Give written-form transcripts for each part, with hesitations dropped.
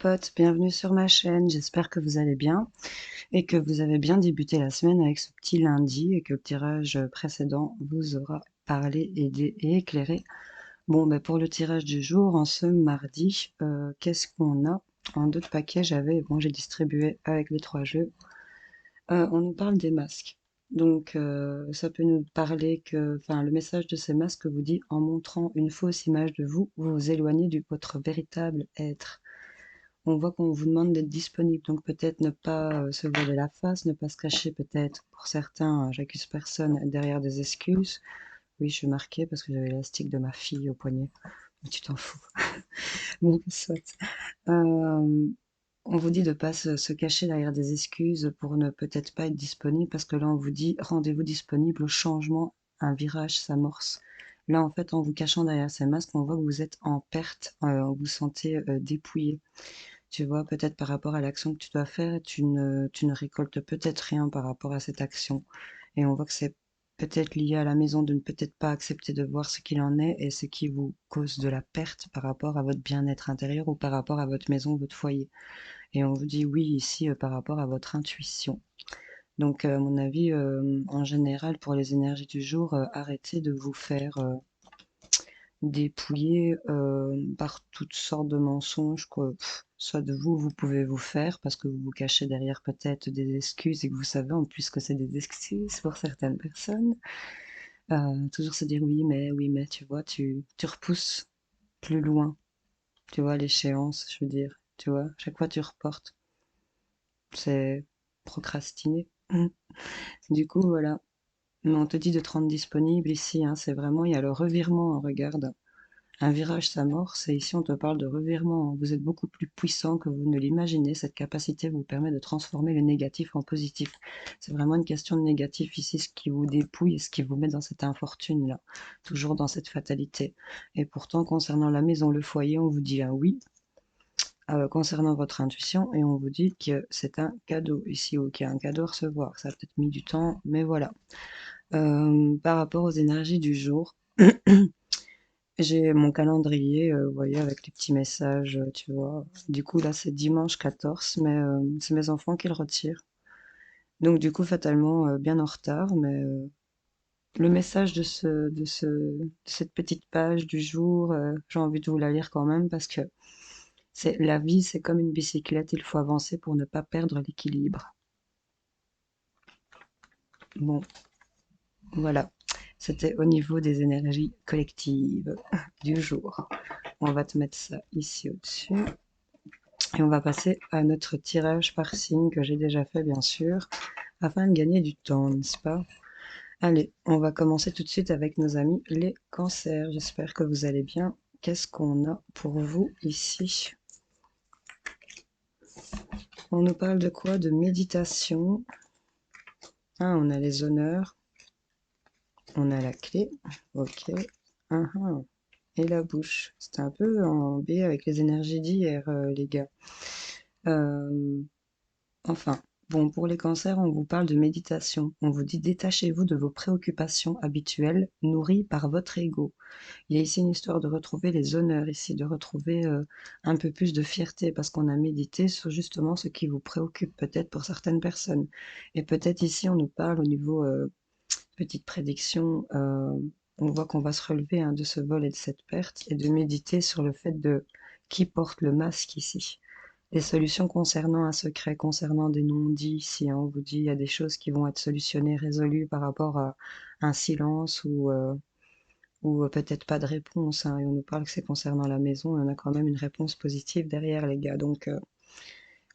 potes, bienvenue sur ma chaîne, j'espère que vous allez bien et que vous avez bien débuté la semaine avec ce petit lundi et que le tirage précédent vous aura parlé, aidé et éclairé. Bon, ben pour le tirage du jour, en ce mardi, qu'est-ce qu'on a? En d'autres paquets, j'ai distribué avec les 3 jeux. On nous parle des masques. Donc, ça peut nous parler enfin, le message de ces masques vous dit, en montrant une fausse image de vous, vous vous éloignez de votre véritable être. On voit qu'on vous demande d'être disponible, donc peut-être ne pas se voiler la face, ne pas se cacher peut-être. Pour certains, j'accuse personne derrière des excuses. Oui, je suis marquée parce que j'avais l'élastique de ma fille au poignet. Mais tu t'en fous. Bon, soit. Euh, on vous dit de ne pas se cacher derrière des excuses pour ne peut-être pas être disponible, parce que là, on vous dit rendez-vous disponible au changement, un virage s'amorce. Là, en fait, en vous cachant derrière ces masques, on voit que vous êtes en perte, vous vous sentez dépouillé. Tu vois, peut-être par rapport à l'action que tu dois faire, tu ne récoltes peut-être rien par rapport à cette action. Et on voit que c'est peut-être lié à la maison de ne peut-être pas accepter de voir ce qu'il en est et ce qui vous cause de la perte par rapport à votre bien-être intérieur ou par rapport à votre maison, votre foyer. Et on vous dit oui ici par rapport à votre intuition. Donc, à mon avis, en général, pour les énergies du jour, arrêtez de vous faire dépouillé par toutes sortes de mensonges, quoi. Soit de vous, vous pouvez vous faire parce que vous vous cachez derrière peut-être des excuses et que vous savez en plus que c'est des excuses pour certaines personnes. Toujours se dire oui, mais, tu vois, tu repousses plus loin, tu vois, l'échéance, je veux dire, tu vois, chaque fois tu reportes. C'est procrastiner. Du coup, voilà. Mais on te dit de te rendre disponible ici, hein, c'est vraiment, il y a le revirement, hein, regarde. Un virage s'amorce et ici on te parle de revirement. Vous êtes beaucoup plus puissant que vous ne l'imaginez. Cette capacité vous permet de transformer le négatif en positif. C'est vraiment une question de négatif ici, ce qui vous dépouille et ce qui vous met dans cette infortune-là, toujours dans cette fatalité. Et pourtant, concernant la maison, le foyer, on vous dit un oui. Concernant votre intuition, et on vous dit que c'est un cadeau ici, ou qu'il y a un cadeau à recevoir. Ça a peut-être mis du temps, mais voilà. Par rapport aux énergies du jour, j'ai mon calendrier, vous voyez, avec les petits messages, tu vois. Du coup, là, c'est dimanche 14, mais c'est mes enfants qui le retirent. Donc, du coup, fatalement, bien en retard, mais le message de cette petite page du jour, j'ai envie de vous la lire quand même parce que c'est la vie, c'est comme une bicyclette, il faut avancer pour ne pas perdre l'équilibre. Bon, voilà. C'était au niveau des énergies collectives du jour. On va te mettre ça ici au-dessus. Et on va passer à notre tirage par signe que j'ai déjà fait bien sûr, afin de gagner du temps, n'est-ce pas? Allez, on va commencer tout de suite avec nos amis les cancers. J'espère que vous allez bien. Qu'est-ce qu'on a pour vous ici? On nous parle de quoi? De méditation. Ah, on a les honneurs. On a la clé. Ok. Ah, ah. Et la bouche. C'était un peu en B avec les énergies d'hier, les gars. Euh, Enfin, bon, pour les cancers, on vous parle de méditation. On vous dit détachez-vous de vos préoccupations habituelles nourries par votre ego. Il y a ici une histoire de retrouver les honneurs, ici, de retrouver un peu plus de fierté parce qu'on a médité sur justement ce qui vous préoccupe peut-être pour certaines personnes. Et peut-être ici, on nous parle au niveau petite prédiction, on voit qu'on va se relever hein, de ce vol et de cette perte et de méditer sur le fait de qui porte le masque ici. Les solutions concernant un secret, concernant des non-dits, si hein, on vous dit il y a des choses qui vont être solutionnées, résolues par rapport à un silence ou peut-être pas de réponse, hein, et on nous parle que c'est concernant la maison, et on a quand même une réponse positive derrière les gars. Donc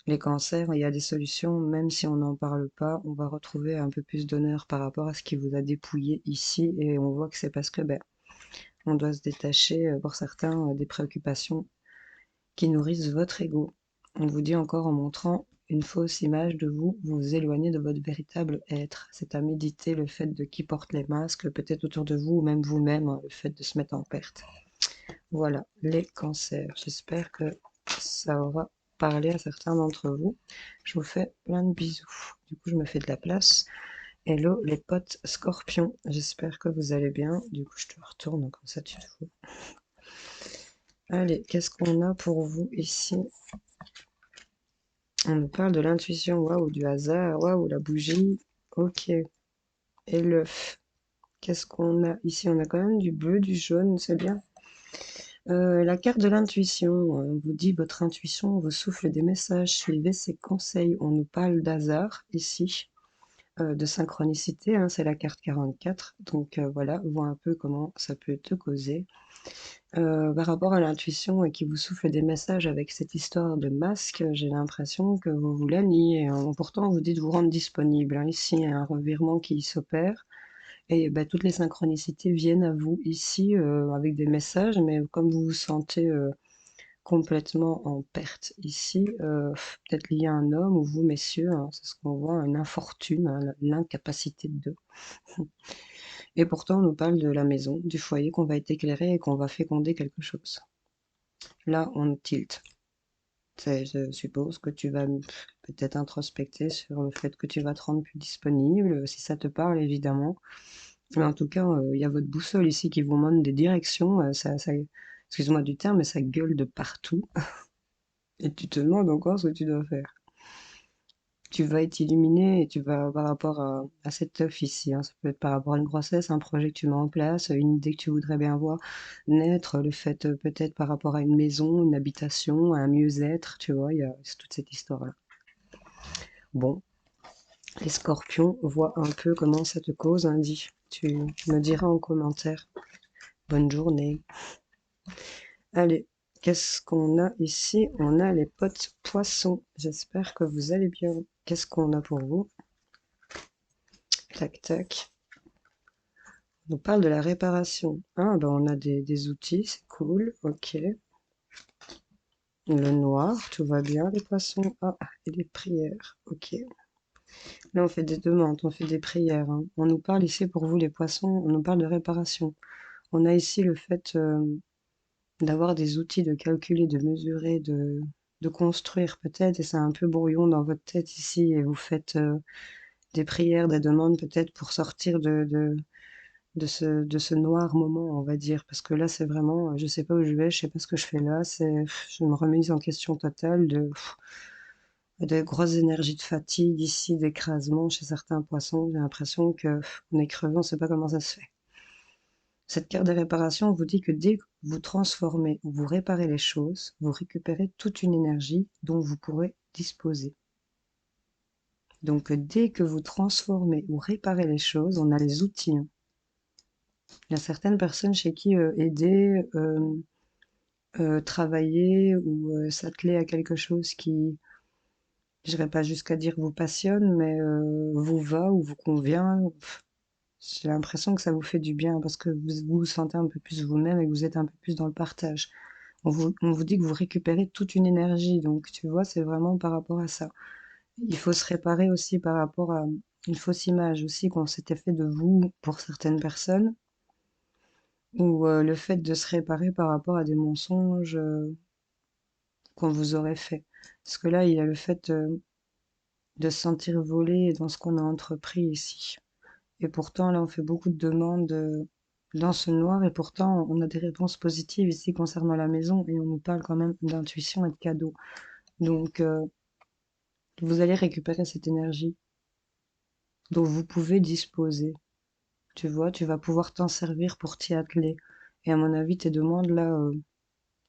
les cancers, il y a des solutions, même si on n'en parle pas, on va retrouver un peu plus d'honneur par rapport à ce qui vous a dépouillé ici, et on voit que c'est parce que ben, on doit se détacher pour certains des préoccupations qui nourrissent votre ego. On vous dit encore en montrant une fausse image de vous, vous vous éloignez de votre véritable être. C'est à méditer le fait de qui porte les masques, peut-être autour de vous, ou même vous-même, hein, le fait de se mettre en perte. Voilà, les cancers. J'espère que ça aura parlé à certains d'entre vous. Je vous fais plein de bisous. Du coup, je me fais de la place. Hello les potes scorpions, j'espère que vous allez bien. Du coup, je te retourne comme ça, tu te fous. Allez, qu'est-ce qu'on a pour vous ici? On nous parle de l'intuition, waouh, du hasard, waouh, la bougie. Ok. Et l'œuf. Qu'est-ce qu'on a ici? On a quand même du bleu, du jaune, c'est bien. La carte de l'intuition, on vous dit votre intuition vous souffle des messages, suivez ses conseils. On nous parle d'hasard ici, de synchronicité, hein, c'est la carte 44. Donc voilà, vois un peu comment ça peut te causer. Par rapport à l'intuition et qui vous souffle des messages avec cette histoire de masque, j'ai l'impression que vous vous la niez, hein. Pourtant, vous dites vous rendre disponible, hein. Ici, il y a un revirement qui s'opère. Et bah, toutes les synchronicités viennent à vous ici avec des messages, mais comme vous vous sentez complètement en perte ici, peut-être lié à un homme ou vous, messieurs, hein, c'est ce qu'on voit, une infortune, hein, l'incapacité de. Et pourtant, on nous parle de la maison, du foyer qu'on va être éclairé et qu'on va féconder quelque chose. Là, on tilt. Je suppose que tu vas peut-être introspecter sur le fait que tu vas te rendre plus disponible, si ça te parle évidemment. Mais en tout cas, il y a votre boussole ici qui vous montre des directions. Excuse-moi du terme, mais ça gueule de partout. Et tu te demandes encore ce que tu dois faire. Tu vas être illuminé et tu vas, par rapport à cette œuf ici, hein, ça peut être par rapport à une grossesse, un projet que tu mets en place, une idée que tu voudrais bien voir naître, le fait peut-être par rapport à une maison, une habitation, un mieux-être, tu vois, il y a c'est toute cette histoire-là. Bon, les scorpions, vois un peu comment ça te cause, hein, dis. Tu me diras en commentaire. Bonne journée. Allez, qu'est-ce qu'on a ici? On a les potes poissons. J'espère que vous allez bien. Qu'est-ce qu'on a pour vous? Tac, tac. On nous parle de la réparation. Ah, ben on a des outils, c'est cool. Ok. Le noir, tout va bien, les poissons. Ah, et les prières. Ok. Là, on fait des demandes, on fait des prières, hein. On nous parle ici, pour vous, les poissons, on nous parle de réparation. On a ici le fait d'avoir des outils, de calculer, de mesurer, de construire peut-être, et c'est un peu brouillon dans votre tête ici, et vous faites des prières, des demandes peut-être pour sortir de ce noir moment, on va dire, parce que là c'est vraiment, je sais pas où je vais, je sais pas ce que je fais là, je me remise en question totale de grosses énergies de fatigue ici, d'écrasement chez certains poissons, j'ai l'impression que on est crevé, on sait pas comment ça se fait. Cette carte de réparation vous dit que dès que vous transformez ou vous réparez les choses, vous récupérez toute une énergie dont vous pourrez disposer. Donc dès que vous transformez ou réparez les choses, on a les outils, hein. Il y a certaines personnes chez qui aider, travailler ou s'atteler à quelque chose qui, je n'irai pas jusqu'à dire vous passionne, mais vous va ou vous convient. J'ai l'impression que ça vous fait du bien parce que vous vous sentez un peu plus vous-même et que vous êtes un peu plus dans le partage. On vous dit que vous récupérez toute une énergie, donc tu vois, c'est vraiment par rapport à ça. Il faut se réparer aussi par rapport à une fausse image aussi qu'on s'était fait de vous pour certaines personnes, ou le fait de se réparer par rapport à des mensonges qu'on vous aurait fait. Parce que là, il y a le fait de se sentir volé dans ce qu'on a entrepris ici. Et pourtant, là, on fait beaucoup de demandes dans ce noir, et pourtant, on a des réponses positives ici concernant la maison, et on nous parle quand même d'intuition et de cadeaux. Donc, vous allez récupérer cette énergie dont vous pouvez disposer. Tu vois, tu vas pouvoir t'en servir pour t'y atteler. Et à mon avis, tes demandes, là,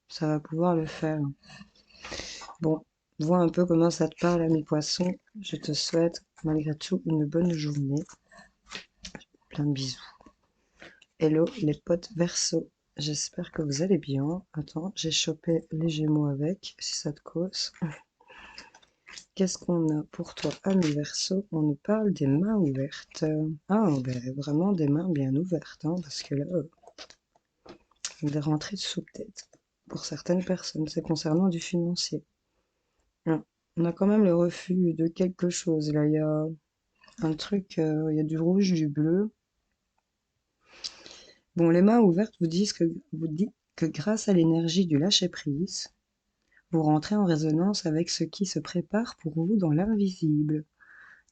ça va pouvoir le faire. Bon, vois un peu comment ça te parle, ami poisson. Je te souhaite, malgré tout, une bonne journée. Plein de bisous. Hello les potes Verseau, j'espère que vous allez bien. Attends, j'ai chopé les Gémeaux avec, si ça te cause. Qu'est-ce qu'on a pour toi, ami Verseau? On nous parle des mains ouvertes. Ah, ben vraiment des mains bien ouvertes, hein, parce que là, des rentrées de sous-tête. Pour certaines personnes, c'est concernant du financier. Hein, on a quand même le refus de quelque chose. Là, il y a un truc, il y a du rouge, du bleu. Bon, les mains ouvertes vous dit que grâce à l'énergie du lâcher-prise, vous rentrez en résonance avec ce qui se prépare pour vous dans l'invisible.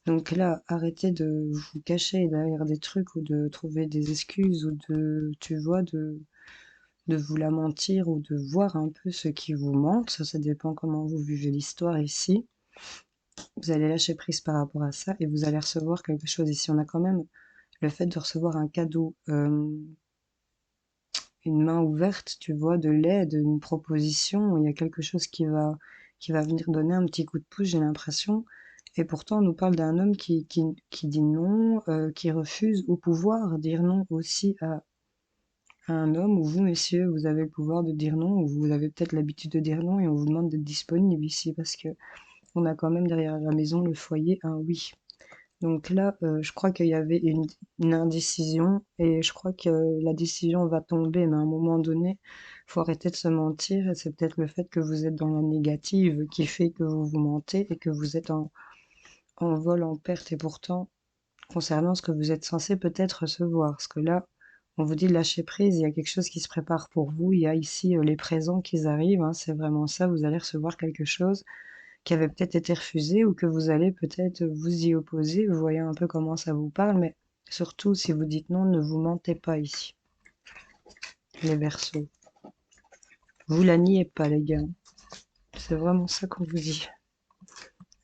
Donc là, arrêtez de vous cacher derrière des trucs ou de trouver des excuses ou tu vois, de vous lamentir ou de voir un peu ce qui vous manque. Ça dépend comment vous vivez l'histoire ici. Vous allez lâcher prise par rapport à ça et vous allez recevoir quelque chose ici. On a quand même le fait de recevoir un cadeau, une main ouverte, tu vois, de l'aide, une proposition. Il y a quelque chose qui va venir donner un petit coup de pouce, j'ai l'impression. Et pourtant, on nous parle d'un homme qui dit non, qui refuse au pouvoir, dire non aussi à un homme, ou vous, messieurs, vous avez le pouvoir de dire non, ou vous avez peut-être l'habitude de dire non, et on vous demande d'être disponible ici, parce que on a quand même derrière la maison le foyer un oui. Donc là, je crois qu'il y avait une indécision et je crois que la décision va tomber, mais à un moment donné, faut arrêter de se mentir et c'est peut-être le fait que vous êtes dans la négative qui fait que vous vous mentez et que vous êtes en vol, en perte et pourtant, concernant ce que vous êtes censé peut-être recevoir, parce que là, on vous dit de lâcher prise, il y a quelque chose qui se prépare pour vous, il y a ici les présents qui arrivent, hein, c'est vraiment ça, vous allez recevoir quelque chose qui avait peut-être été refusé ou que vous allez peut-être vous y opposer. Vous voyez un peu comment ça vous parle, mais surtout si vous dites non, ne vous mentez pas ici, les Verseaux. Vous la niez pas, les gars. C'est vraiment ça qu'on vous dit.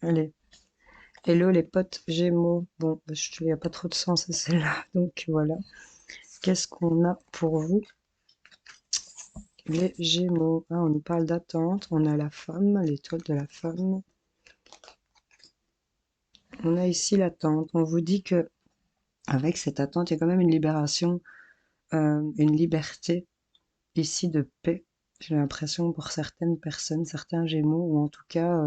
Allez. Hello les potes Gémeaux. Bon, il n'y a pas trop de sens à celle-là, donc voilà. Qu'est-ce qu'on a pour vous, les Gémeaux? Ah, on nous parle d'attente. On a la femme, l'étoile de la femme. On a ici l'attente. On vous dit que avec cette attente, il y a quand même une libération, une liberté ici de paix. J'ai l'impression pour certaines personnes, certains Gémeaux, ou en tout cas,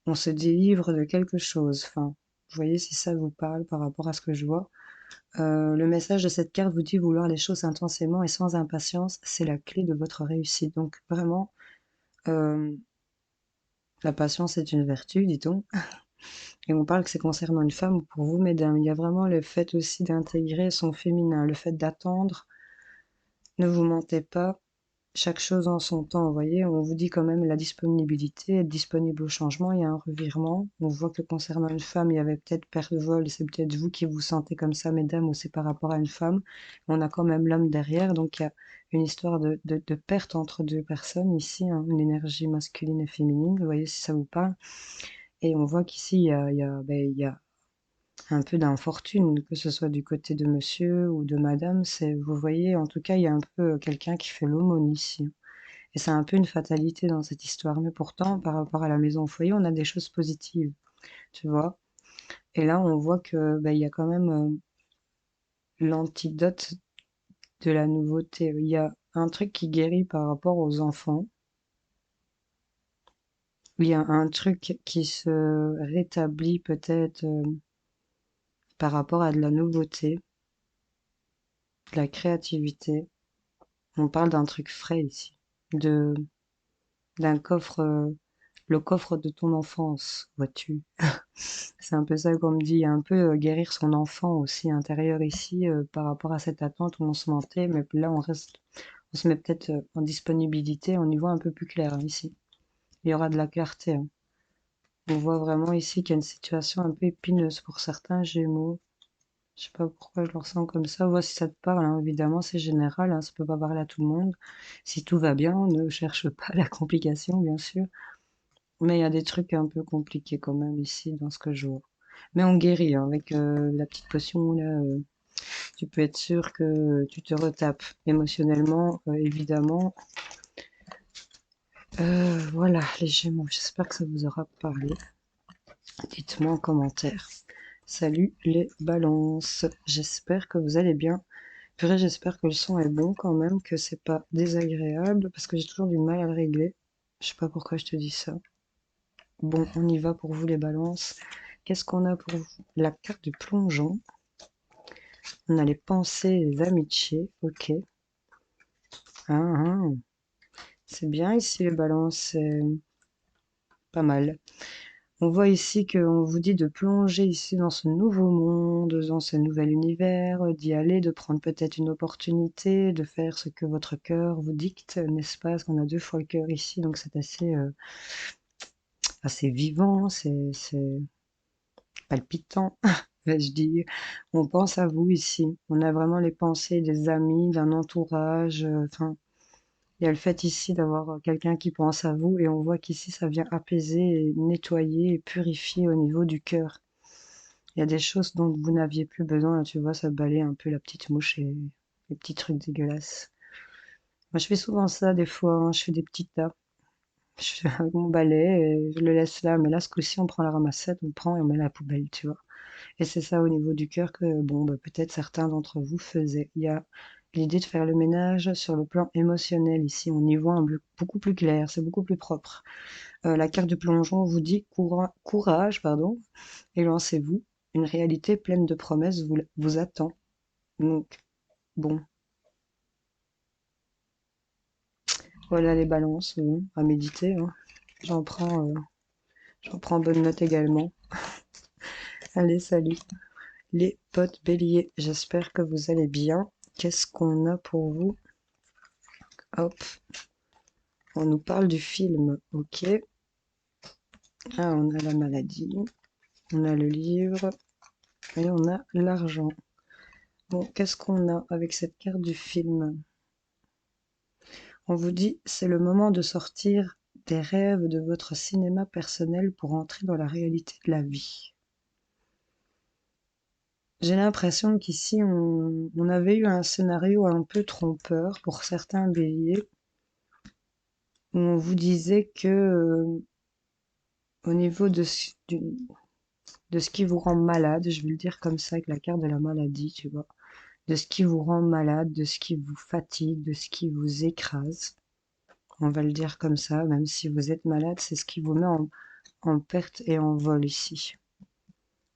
on se délivre de quelque chose. Enfin, vous voyez si ça vous parle par rapport à ce que je vois. Le message de cette carte vous dit vouloir les choses intensément et sans impatience, c'est la clé de votre réussite. Donc vraiment, euh, la patience est une vertu, dit-on. Et on parle que c'est concernant une femme ou pour vous, mesdames. Il y a vraiment le fait aussi d'intégrer son féminin, le fait d'attendre. Ne vous mentez pas, chaque chose en son temps, vous voyez, on vous dit quand même la disponibilité, être disponible au changement, il y a un revirement. On voit que concernant une femme, il y avait peut-être perte de vol, et c'est peut-être vous qui vous sentez comme ça, mesdames, ou c'est par rapport à une femme. On a quand même l'homme derrière, donc il y a une histoire de perte entre deux personnes ici, hein, une énergie masculine et féminine, vous voyez si ça vous parle. Et on voit qu'ici, il y a un peu d'infortune, que ce soit du côté de monsieur ou de madame, c'est, vous voyez, en tout cas, il y a un peu quelqu'un qui fait l'aumône ici. Et c'est un peu une fatalité dans cette histoire. Mais pourtant, par rapport à la maison au foyer, on a des choses positives, tu vois. Et là, on voit que il y a quand même l'antidote de la nouveauté. Il y a un truc qui guérit par rapport aux enfants. Il y a un truc qui se rétablit peut-être par rapport à de la nouveauté, de la créativité. On parle d'un truc frais ici, de d'un coffre, le coffre de ton enfance, vois-tu. C'est un peu ça qu'on me dit, il y a un peu guérir son enfant aussi intérieur ici par rapport à cette attente où on se mentait, mais là on se met peut-être en disponibilité, on y voit un peu plus clair hein, ici. Il y aura de la clarté, hein. On voit vraiment ici qu'il y a une situation un peu épineuse pour certains Gémeaux. Je sais pas pourquoi je le ressens comme ça. Vois si ça te parle, hein. Évidemment, c'est général, hein, ça peut pas parler à tout le monde. Si tout va bien, ne cherche pas la complication, bien sûr. Mais il y a des trucs un peu compliqués quand même ici dans ce que je vois. Mais on guérit hein, avec la petite potion là. Tu peux être sûr que tu te retapes émotionnellement, évidemment. Voilà, les Gémeaux. J'espère que ça vous aura parlé. Dites-moi en commentaire. Salut les balances. J'espère que vous allez bien. Purée, j'espère que le son est bon quand même, que c'est pas désagréable, parce que j'ai toujours du mal à le régler. Je sais pas pourquoi je te dis ça. Bon, on y va pour vous les balances. Qu'est-ce qu'on a pour vous? La carte du plongeon. On a les pensées, les amitiés. Ok. Ah, ah. C'est bien ici les balances, c'est pas mal. On voit ici qu'on vous dit de plonger ici dans ce nouveau monde, dans ce nouvel univers, d'y aller, de prendre peut-être une opportunité, de faire ce que votre cœur vous dicte, n'est-ce pas? Parce qu'on a deux fois le cœur ici, donc c'est assez vivant, c'est palpitant, vais-je dire. On pense à vous ici. On a vraiment les pensées des amis, d'un entourage, enfin, Il y a le fait ici d'avoir quelqu'un qui pense à vous et on voit qu'ici ça vient apaiser, et nettoyer et purifier au niveau du cœur. Il y a des choses dont vous n'aviez plus besoin, là, tu vois, ça balaye un peu la petite mouche et les petits trucs dégueulasses. Moi, je fais souvent ça des fois, hein, je fais des petits tas. Je fais avec mon balai et je le laisse là. Mais là, ce coup-ci, on prend la ramassette, on prend et on met à la poubelle, tu vois. Et c'est ça au niveau du cœur que, bon, bah, peut-être certains d'entre vous faisaient. Il y a l'idée de faire le ménage sur le plan émotionnel ici. On y voit beaucoup plus clair, c'est beaucoup plus propre. La carte du plongeon vous dit courage, pardon, et lancez-vous. Une réalité pleine de promesses vous attend. Donc, bon, voilà les balances, bon, à méditer, hein. J'en prends, euh, j'en prends bonne note également. Allez, salut les potes béliers, j'espère que vous allez bien. Qu'est-ce qu'on a pour vous? Hop, on nous parle du film, ok. Ah, on a la maladie, on a le livre et on a l'argent. Bon, qu'est-ce qu'on a avec cette carte du film? On vous dit, c'est le moment de sortir des rêves de votre cinéma personnel pour entrer dans la réalité de la vie. J'ai l'impression qu'ici, on avait eu un scénario un peu trompeur pour certains béliers, où on vous disait que au niveau de ce qui vous rend malade, je vais le dire comme ça avec la carte de la maladie, tu vois, de ce qui vous rend malade, de ce qui vous fatigue, de ce qui vous écrase, on va le dire comme ça, même si vous êtes malade, c'est ce qui vous met en perte et en vol ici.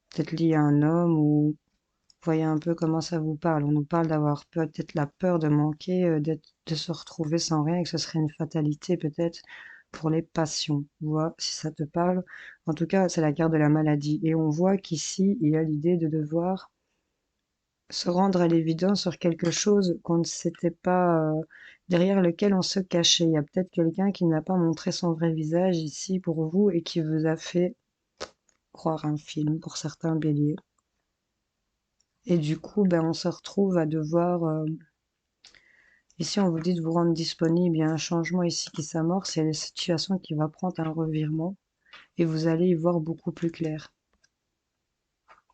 Peut-être lié à un homme ou voyez un peu comment ça vous parle. On nous parle d'avoir peut-être la peur de manquer, de se retrouver sans rien et que ce serait une fatalité peut-être pour les passions. Vois si ça te parle. En tout cas, c'est la carte de la maladie. Et on voit qu'ici, il y a l'idée de devoir se rendre à l'évidence sur quelque chose qu'on ne s'était pas, derrière lequel on se cachait. Il y a peut-être quelqu'un qui n'a pas montré son vrai visage ici pour vous et qui vous a fait croire un film pour certains béliers. Et du coup, ben, on se retrouve à devoir ici, on vous dit de vous rendre disponible. Il y a un changement ici qui s'amorce. Il y a une situation qui va prendre un revirement et vous allez y voir beaucoup plus clair.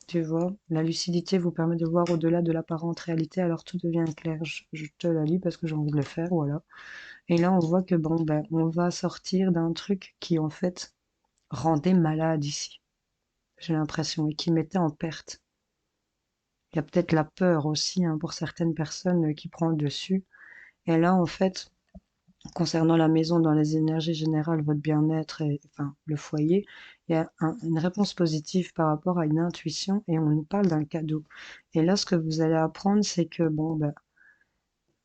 Tu vois, la lucidité vous permet de voir au-delà de l'apparente réalité, alors tout devient clair. Je te la lis parce que j'ai envie de le faire, voilà. Et là, on voit que bon, ben, on va sortir d'un truc qui en fait rendait malade ici. J'ai l'impression et qui mettait en perte. Il y a peut-être la peur aussi hein, pour certaines personnes qui prend le dessus. Et là, en fait, concernant la maison dans les énergies générales, votre bien-être et enfin le foyer, il y a une réponse positive par rapport à une intuition et on nous parle d'un cadeau. Et là, ce que vous allez apprendre, c'est que bon, ben,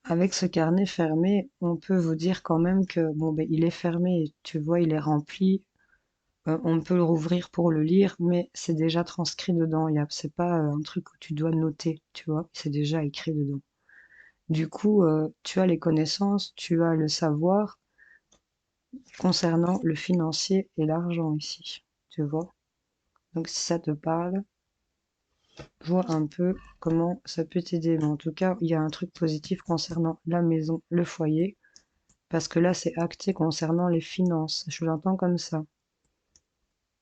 avec ce carnet fermé, on peut vous dire quand même que bon, ben, il est fermé, tu vois, il est rempli. On peut le rouvrir pour le lire, mais c'est déjà transcrit dedans. C'est pas un truc où tu dois noter, tu vois, c'est déjà écrit dedans. Du coup, tu as les connaissances, tu as le savoir, concernant le financier et l'argent ici, tu vois. Donc si ça te parle, vois un peu comment ça peut t'aider. Mais en tout cas, il y a un truc positif concernant la maison, le foyer, parce que là, c'est acté concernant les finances. Je l'entends comme ça.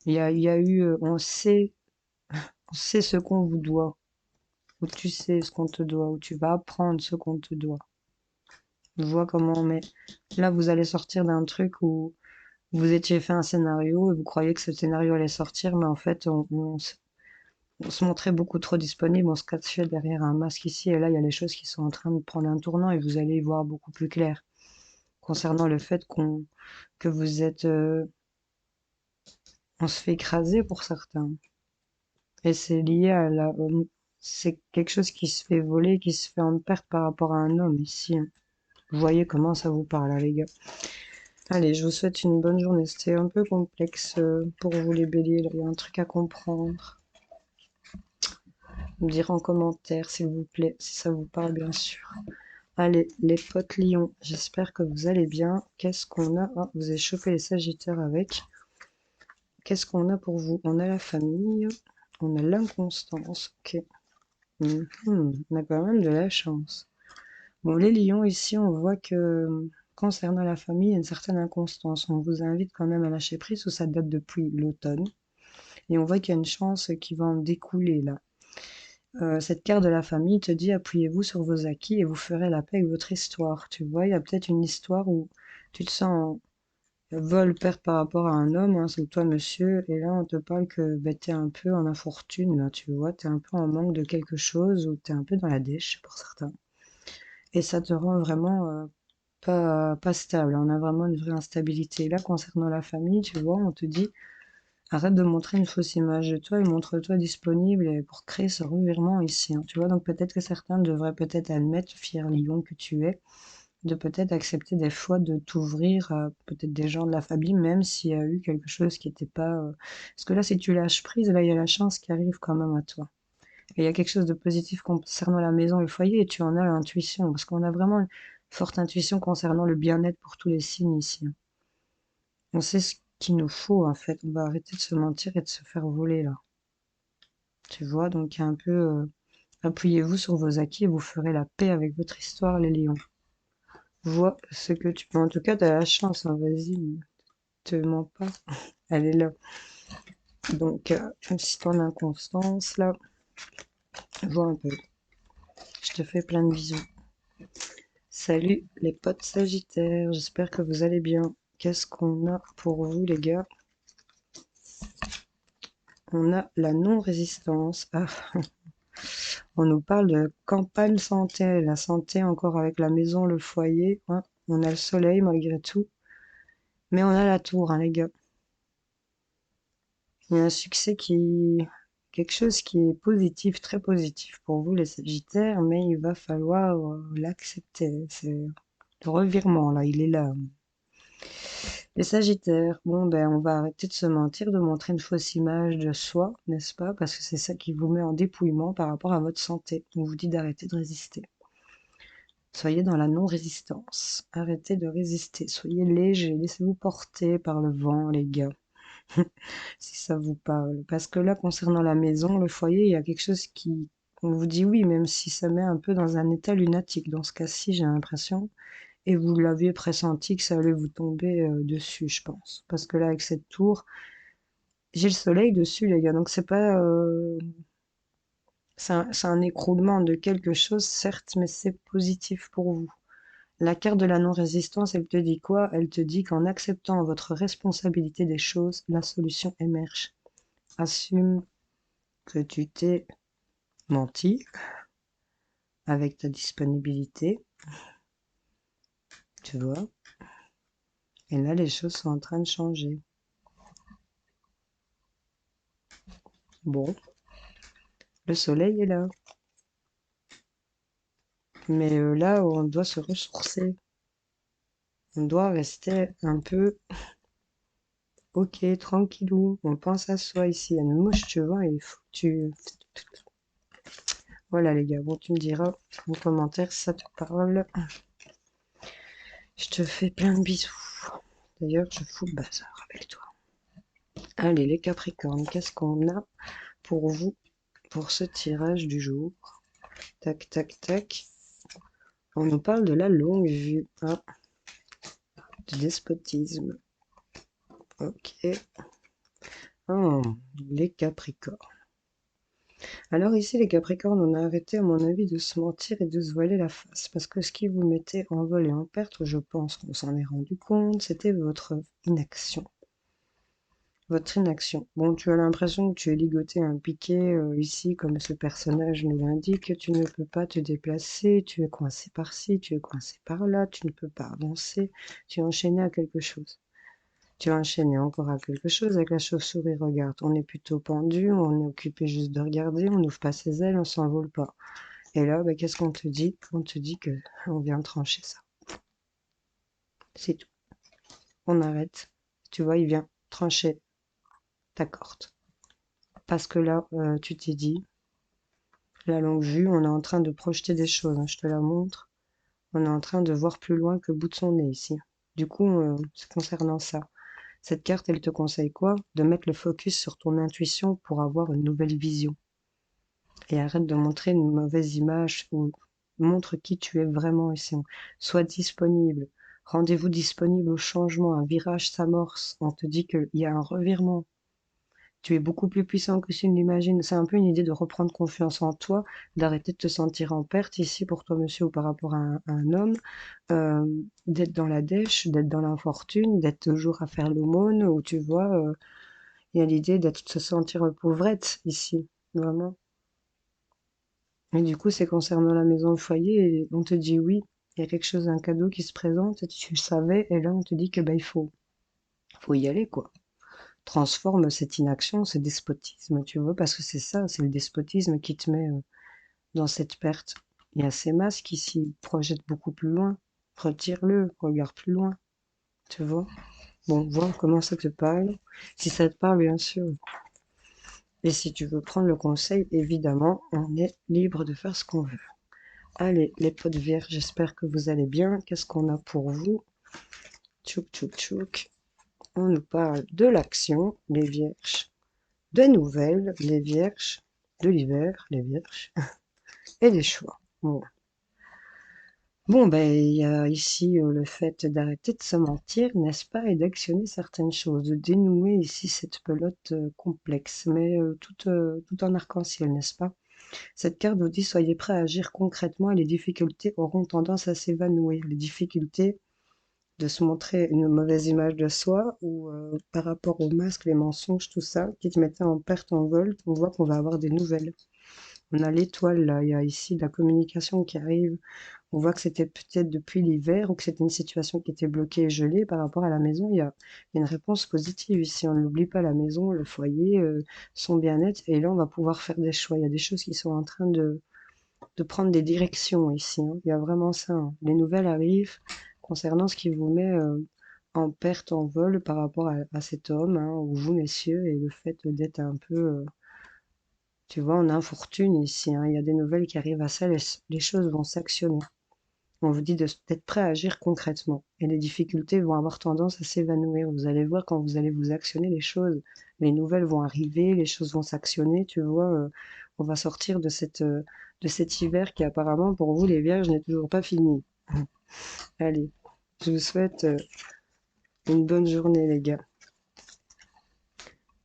Il y a eu, on sait ce qu'on vous doit, ou tu sais ce qu'on te doit, ou tu vas apprendre ce qu'on te doit. Vois comment, mais là, vous allez sortir d'un truc où vous étiez fait un scénario et vous croyez que ce scénario allait sortir, mais en fait, on se montrait beaucoup trop disponible, on se cachait derrière un masque ici et là, il y a les choses qui sont en train de prendre un tournant et vous allez y voir beaucoup plus clair concernant le fait que vous êtes, on se fait écraser pour certains. Et c'est lié à c'est quelque chose qui se fait voler, qui se fait en perte par rapport à un homme ici, hein. Vous voyez comment ça vous parle, là, les gars. Allez, je vous souhaite une bonne journée. C'était un peu complexe pour vous les béliers, là. Il y a un truc à comprendre. Vous me direz en commentaire, s'il vous plaît, si ça vous parle, bien sûr. Allez, les potes lions, j'espère que vous allez bien. Qu'est-ce qu'on a? Ah, vous avez chauffé les sagittaires avec. Qu'est-ce qu'on a pour vous? On a la famille, on a l'inconstance. Ok. On a quand même de la chance. Bon, les lions, ici, on voit que concernant la famille, il y a une certaine inconstance. On vous invite quand même à lâcher prise, ou ça date depuis l'automne. Et on voit qu'il y a une chance qui va en découler là. Cette carte de la famille te dit appuyez-vous sur vos acquis et vous ferez la paix avec votre histoire. Tu vois, il y a peut-être une histoire où tu te sens vol perte par rapport à un homme, hein, c'est toi monsieur, et là on te parle que ben, t'es un peu en infortune, là, tu vois, t'es un peu en manque de quelque chose, ou t'es un peu dans la dèche pour certains. Et ça te rend vraiment pas stable, on a vraiment une vraie instabilité. Là, concernant la famille, tu vois, on te dit arrête de montrer une fausse image de toi et montre-toi disponible pour créer ce revirement ici, hein, tu vois. Donc peut-être que certains devraient peut-être admettre, fier lion que tu es, de peut-être accepter des fois de t'ouvrir à peut-être des gens de la famille, même s'il y a eu quelque chose qui n'était pas... Parce que là, si tu lâches prise, là, il y a la chance qui arrive quand même à toi. Et il y a quelque chose de positif concernant la maison et le foyer, et tu en as l'intuition, parce qu'on a vraiment une forte intuition concernant le bien-être pour tous les signes ici, hein. On sait ce qu'il nous faut, en fait. On va arrêter de se mentir et de se faire voler, là. Tu vois, donc il y a un peu... appuyez-vous sur vos acquis et vous ferez la paix avec votre histoire, les lions. Vois ce que tu peux. En tout cas, tu as la chance, hein, vas-y, ne te mens pas. Elle est là. Donc, même si ton inconstance, là, vois un peu. Je te fais plein de bisous. Salut les potes sagittaires, j'espère que vous allez bien. Qu'est-ce qu'on a pour vous, les gars? On a la non-résistance. Ah, on nous parle de campagne santé, la santé encore avec la maison, le foyer, hein. On a le soleil malgré tout, mais on a la tour, hein, les gars. Il y a un succès quelque chose qui est positif, très positif pour vous, les Sagittaires, mais il va falloir l'accepter. C'est le revirement, là, il est là. Les Sagittaires, bon, ben, on va arrêter de se mentir, de montrer une fausse image de soi, n'est-ce pas? Parce que c'est ça qui vous met en dépouillement par rapport à votre santé. On vous dit d'arrêter de résister. Soyez dans la non-résistance. Arrêtez de résister. Soyez léger. Laissez-vous porter par le vent, les gars. Si ça vous parle. Parce que là, concernant la maison, le foyer, il y a quelque chose qui... On vous dit oui, même si ça met un peu dans un état lunatique. Dans ce cas-ci, j'ai l'impression. Et vous l'aviez pressenti que ça allait vous tomber dessus, je pense. Parce que là, avec cette tour, j'ai le soleil dessus, les gars. Donc, c'est pas... c'est un écroulement de quelque chose, certes, mais c'est positif pour vous. La carte de la non-résistance, elle te dit quoi? Elle te dit qu'en acceptant votre responsabilité des choses, la solution émerge. Assume que tu t'es menti avec ta disponibilité, tu vois. Et là, les choses sont en train de changer. Bon, le soleil est là. Mais là, on doit se ressourcer. On doit rester un peu, ok, tranquillou. On pense à soi ici. Il y a une mouche, tu vois, et il faut que tu... Voilà, les gars. Bon, tu me diras en commentaire si ça te parle. Je te fais plein de bisous. D'ailleurs, je fous le bazar avec toi. Allez, les Capricornes, qu'est-ce qu'on a pour vous pour ce tirage du jour? Tac, tac, tac. On nous parle de la longue vue, hein, du despotisme. Ok. Oh, les Capricornes. Alors ici, les Capricornes, on a arrêté, à mon avis, de se mentir et de se voiler la face. Parce que ce qui vous mettait en vol et en perte, je pense qu'on s'en est rendu compte, c'était votre inaction. Votre inaction. Bon, tu as l'impression que tu es ligoté à un piquet ici, comme ce personnage nous l'indique. Tu ne peux pas te déplacer, tu es coincé par-ci, tu es coincé par-là, tu ne peux pas avancer, tu es enchaîné à quelque chose. Tu es enchaîné encore à quelque chose avec la chauve-souris, regarde. On est plutôt pendu, on est occupé juste de regarder, on n'ouvre pas ses ailes, on s'envole pas. Et là, bah, qu'est-ce qu'on te dit? On te dit que on vient trancher ça. C'est tout. On arrête. Tu vois, il vient trancher ta corde. Parce que là, tu t'es dit, la longue vue, on est en train de projeter des choses, hein, je te la montre. On est en train de voir plus loin que le bout de son nez ici. Du coup, c'est concernant ça. Cette carte, elle te conseille quoi? De mettre le focus sur ton intuition pour avoir une nouvelle vision. Et arrête de montrer une mauvaise image ou montre qui tu es vraiment ici. Sois disponible. Rendez-vous disponible au changement, un virage s'amorce. On te dit qu'il y a un revirement. Tu es beaucoup plus puissant que tu ne l'imagines. C'est un peu une idée de reprendre confiance en toi, d'arrêter de te sentir en perte ici pour toi, monsieur, ou par rapport à un homme, euh, d'être dans la dèche, d'être dans l'infortune, d'être toujours à faire l'aumône, ou tu vois, il y a l'idée d'être se sentir pauvrette ici, vraiment. Et du coup, c'est concernant la maison, le foyer, et on te dit oui, il y a quelque chose, un cadeau qui se présente, et tu le savais, et là on te dit que bah faut y aller, quoi. Transforme cette inaction, ce despotisme, tu vois, parce que c'est ça, c'est le despotisme qui te met dans cette perte. Il y a ces masques qui s'y projettent beaucoup plus loin. Retire-le, regarde plus loin, tu vois. Bon, vois comment ça te parle. Si ça te parle, bien sûr. Et si tu veux prendre le conseil, évidemment, on est libre de faire ce qu'on veut. Allez, les potes vierges, j'espère que vous allez bien. Qu'est-ce qu'on a pour vous? Tchouk, tchouk, tchouk. On nous parle de l'action, les vierges, des nouvelles, les vierges, de l'hiver, les vierges, et des choix. Bon. Bon, ben, il y a ici le fait d'arrêter de se mentir, n'est-ce pas, et d'actionner certaines choses, de dénouer ici cette pelote complexe, mais tout en arc-en-ciel, n'est-ce pas? Cette carte vous dit, soyez prêts à agir concrètement et les difficultés auront tendance à s'évanouir. Les difficultés de se montrer une mauvaise image de soi ou par rapport aux masques, les mensonges, tout ça, qui te mettait en perte, en vol, on voit qu'on va avoir des nouvelles. On a l'étoile là, il y a ici de la communication qui arrive. On voit que c'était peut-être depuis l'hiver ou que c'était une situation qui était bloquée et gelée par rapport à la maison. Il y a une réponse positive ici. On n'oublie pas la maison, le foyer, son bien-être. Et là, on va pouvoir faire des choix. Il y a des choses qui sont en train de prendre des directions ici, hein. Il y a vraiment ça, hein. Les nouvelles arrivent concernant ce qui vous met en perte, en vol par rapport à cet homme, hein, ou vous, messieurs, et le fait d'être un peu, tu vois, en infortune ici, hein. Il y a des nouvelles qui arrivent à ça, les choses vont s'actionner. On vous dit d'être prêt à agir concrètement. Et les difficultés vont avoir tendance à s'évanouir. Vous allez voir quand vous allez vous actionner les choses. Les nouvelles vont arriver, les choses vont s'actionner. Tu vois, on va sortir de cet hiver qui apparemment pour vous les vierges n'est toujours pas fini. Allez, je vous souhaite une bonne journée les gars.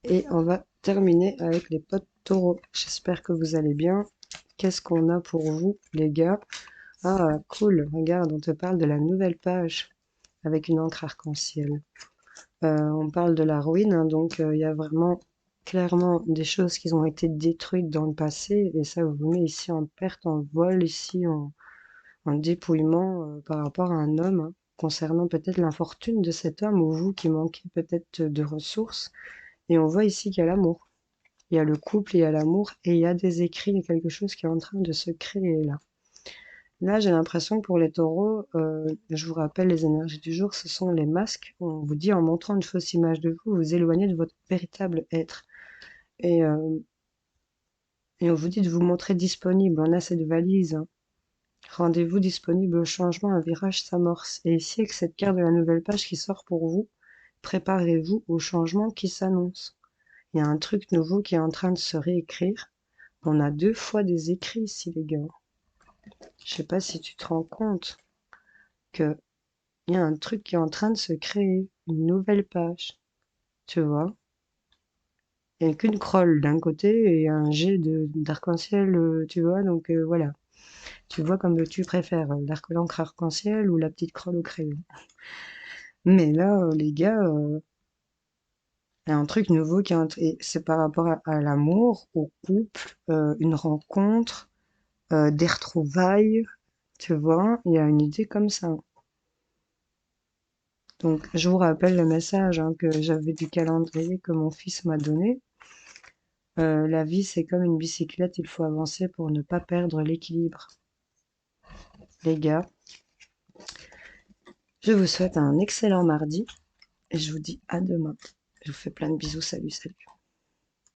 Et on va terminer avec les potes taureaux. J'espère que vous allez bien. Qu'est-ce qu'on a pour vous les gars? Ah, cool. Regarde, on te parle de la nouvelle page avec une encre arc-en-ciel. On parle de la ruine, hein, donc il y a vraiment clairement des choses qui ont été détruites dans le passé, et ça vous met ici en perte, en vol, ici en dépouillement par rapport à un homme, hein, concernant peut-être l'infortune de cet homme, ou vous qui manquez peut-être de ressources. Et on voit ici qu'il y a l'amour. Il y a le couple, il y a l'amour, et il y a des écrits, il y a quelque chose qui est en train de se créer là. Là, j'ai l'impression que pour les taureaux, je vous rappelle les énergies du jour, ce sont les masques. On vous dit en montrant une fausse image de vous, vous éloignez de votre véritable être. Et, euh, et on vous dit de vous montrer disponible. On a cette valise, hein. Rendez-vous disponible au changement, un virage s'amorce. Et ici, avec cette carte de la nouvelle page qui sort pour vous, préparez-vous au changement qui s'annonce. Il y a un truc nouveau qui est en train de se réécrire. On a 2 fois des écrits ici, les gars. Je sais pas si tu te rends compte que il y a un truc qui est en train de se créer, une nouvelle page, tu vois. Il n'y a qu'une scroll d'un côté et un jet d'arc-en-ciel, tu vois, donc voilà. Tu vois comme tu préfères, l'encre arc-en-ciel ou la petite scroll au crayon. Mais là, les gars, il y a un truc nouveau qui est et c'est par rapport à l'amour, au couple, une rencontre, des retrouvailles, tu vois, il y a une idée comme ça. Donc, je vous rappelle le message hein, que j'avais du calendrier que mon fils m'a donné. La vie, c'est comme une bicyclette, il faut avancer pour ne pas perdre l'équilibre. Les gars, je vous souhaite un excellent mardi et je vous dis à demain. Je vous fais plein de bisous, salut, salut.